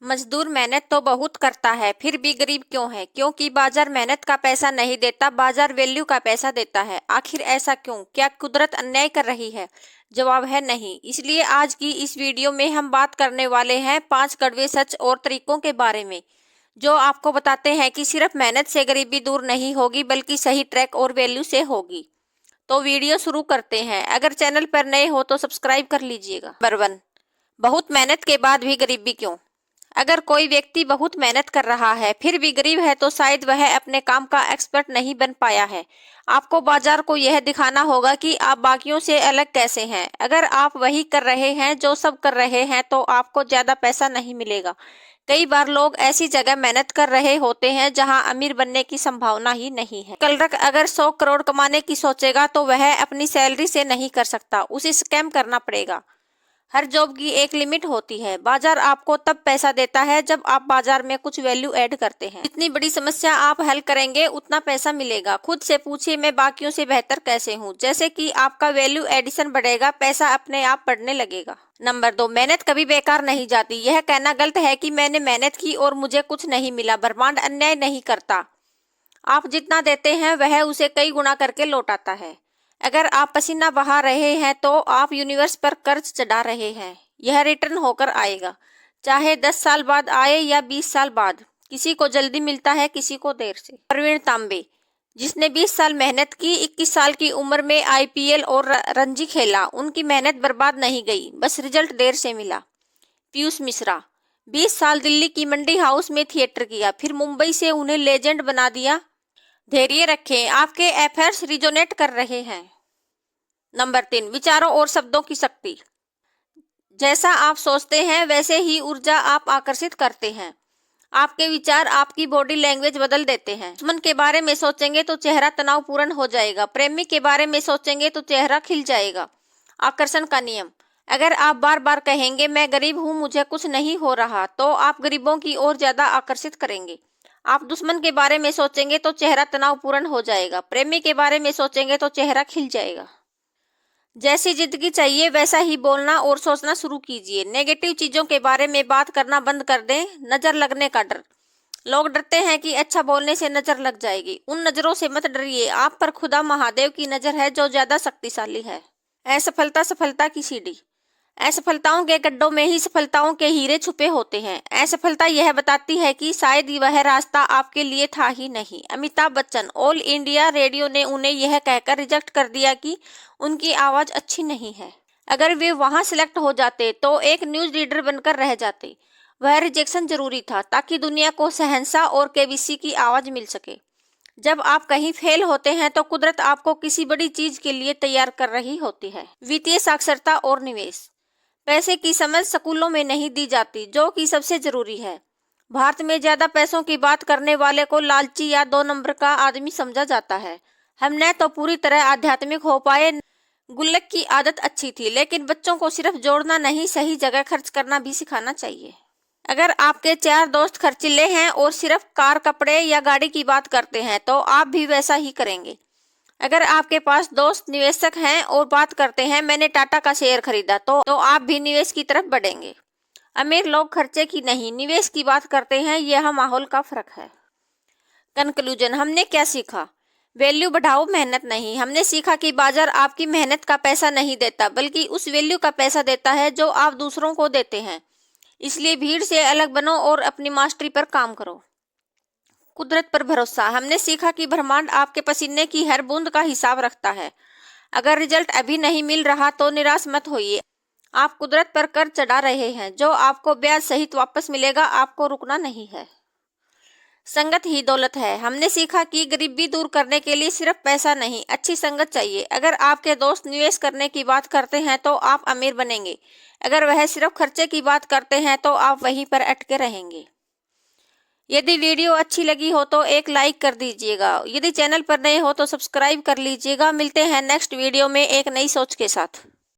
मजदूर मेहनत तो बहुत करता है, फिर भी गरीब क्यों है? क्योंकि बाजार मेहनत का पैसा नहीं देता, बाजार वैल्यू का पैसा देता है। आखिर ऐसा क्यों? क्या कुदरत अन्याय कर रही है? जवाब है नहीं। इसलिए आज की इस वीडियो में हम बात करने वाले हैं 5 कड़वे सच और तरीकों के बारे में, जो आपको बताते हैं कि सिर्फ मेहनत से गरीबी दूर नहीं होगी, बल्कि सही ट्रैक और वैल्यू से होगी। तो वीडियो शुरू करते हैं। अगर चैनल पर नए हो तो सब्सक्राइब कर लीजिएगा। नंबर 1, बहुत मेहनत के बाद भी गरीबी क्यों? अगर कोई व्यक्ति बहुत मेहनत कर रहा है फिर भी गरीब है तो शायद वह अपने काम का एक्सपर्ट नहीं बन पाया है। आपको बाजार को यह दिखाना होगा कि आप बाकियों से अलग कैसे हैं। अगर आप वही कर रहे हैं जो सब कर रहे हैं तो आपको ज्यादा पैसा नहीं मिलेगा। कई बार लोग ऐसी जगह मेहनत कर रहे होते हैं जहां अमीर बनने की संभावना ही नहीं है। क्लर्क अगर 100 करोड़ कमाने की सोचेगा तो वह अपनी सैलरी से नहीं कर सकता, उसे स्कैम करना पड़ेगा। हर जॉब की एक लिमिट होती है। बाजार आपको तब पैसा देता है जब आप बाजार में कुछ वैल्यू ऐड करते हैं। जितनी बड़ी समस्या आप हल करेंगे उतना पैसा मिलेगा। खुद से पूछिए, मैं बाकियों से बेहतर कैसे हूँ? जैसे कि आपका वैल्यू एडिशन बढ़ेगा, पैसा अपने आप बढ़ने लगेगा। नंबर 2, मेहनत कभी बेकार नहीं जाती। यह कहना गलत है कि मैंने मेहनत की और मुझे कुछ नहीं मिला। ब्रह्मांड अन्याय नहीं करता। आप जितना देते हैं वह उसे कई गुना करके लौटाता है। अगर आप पसीना बहा रहे हैं तो आप यूनिवर्स पर कर्ज चढ़ा रहे हैं। यह रिटर्न होकर आएगा, चाहे 10 साल बाद आए या 20 साल बाद। किसी को जल्दी मिलता है, किसी को देर से। प्रवीण तांबे, जिसने 20 साल मेहनत की, 21 साल की उम्र में आईपीएल और रणजी खेला, उनकी मेहनत बर्बाद नहीं गई, बस रिजल्ट देर से मिला। पीयूष मिश्रा, 20 साल दिल्ली की मंडी हाउस में थिएटर किया, फिर मुंबई से उन्हें लेजेंड बना दिया। धैर्य रखें, आपके एफर्ट्स रिजोनेट कर रहे हैं। नंबर 3, विचारों और शब्दों की शक्ति। जैसा आप सोचते हैं वैसे ही ऊर्जा आप आकर्षित करते हैं। आपके विचार आपकी बॉडी लैंग्वेज बदल देते हैं। दुश्मन के बारे में सोचेंगे तो चेहरा तनावपूर्ण हो जाएगा। प्रेमी के बारे में सोचेंगे तो चेहरा खिल जाएगा। आकर्षण का नियम, अगर आप बार बार कहेंगे मैं गरीब हूं, मुझे कुछ नहीं हो रहा, तो आप गरीबों की ओर ज्यादा आकर्षित करेंगे। आप दुश्मन के बारे में सोचेंगे तो चेहरा तनावपूर्ण हो जाएगा। प्रेमी के बारे में सोचेंगे तो चेहरा खिल जाएगा। जैसी जिंदगी चाहिए वैसा ही बोलना और सोचना शुरू कीजिए। नेगेटिव चीजों के बारे में बात करना बंद कर दें। नजर लगने का डर, लोग डरते हैं कि अच्छा बोलने से नजर लग जाएगी। उन नजरों से मत डरिए, आप पर खुदा महादेव की नजर है जो ज्यादा शक्तिशाली है। असफलता सफलता की सीढ़ी, असफलताओं के गड्ढों में ही सफलताओं के हीरे छुपे होते हैं। असफलता यह बताती है कि शायद वह रास्ता आपके लिए था ही नहीं। Amitabh Bachchan, all India radio ने उन्हें यह कहकर रिजेक्ट कर दिया कि उनकी आवाज अच्छी नहीं है। अगर वे वहां सिलेक्ट हो जाते तो एक न्यूज रीडर बनकर रह जाते। वह रिजेक्शन जरूरी था ताकि दुनिया को शहंशाह और केबीसी की आवाज मिल सके। जब आप कहीं फेल होते हैं तो कुदरत आपको किसी बड़ी चीज के लिए तैयार कर रही होती है। वित्तीय साक्षरता और निवेश, पैसे की समझ स्कूलों में नहीं दी जाती, जो कि सबसे जरूरी है। भारत में ज्यादा पैसों की बात करने वाले को लालची या 2 नंबर का आदमी समझा जाता है। हम न तो पूरी तरह आध्यात्मिक हो पाए। गुल्लक की आदत अच्छी थी, लेकिन बच्चों को सिर्फ जोड़ना नहीं, सही जगह खर्च करना भी सिखाना चाहिए। अगर आपके 4 दोस्त खर्चीले हैं और सिर्फ कार, कपड़े या गाड़ी की बात करते हैं तो आप भी वैसा ही करेंगे। अगर आपके पास दोस्त निवेशक हैं और बात करते हैं मैंने टाटा का शेयर खरीदा, तो आप भी निवेश की तरफ बढ़ेंगे। अमीर लोग खर्चे की नहीं, निवेश की बात करते हैं, यह माहौल का फर्क है। कंक्लूजन, हमने क्या सीखा? वैल्यू बढ़ाओ, मेहनत नहीं। हमने सीखा कि बाजार आपकी मेहनत का पैसा नहीं देता, बल्कि उस वैल्यू का पैसा देता है जो आप दूसरों को देते हैं। इसलिए भीड़ से अलग बनो और अपनी मास्टरी पर काम करो। कुदरत पर भरोसा, हमने सीखा कि ब्रह्मांड आपके पसीने की हर बूंद का हिसाब रखता है। अगर रिजल्ट अभी नहीं मिल रहा तो निराश मत होइए। आप कुदरत पर कर्ज चढ़ा रहे हैं जो आपको ब्याज सहित वापस मिलेगा, आपको रुकना नहीं है। संगत ही दौलत है, हमने सीखा कि गरीबी दूर करने के लिए सिर्फ पैसा नहीं, अच्छी संगत चाहिए। अगर आपके दोस्त निवेश करने की बात करते हैं तो आप अमीर बनेंगे। अगर वह सिर्फ खर्चे की बात करते हैं तो आप वहीं पर अटके रहेंगे। यदि वीडियो अच्छी लगी हो तो एक लाइक कर दीजिएगा। यदि चैनल पर नए हो तो सब्सक्राइब कर लीजिएगा। मिलते हैं नेक्स्ट वीडियो में एक नई सोच के साथ।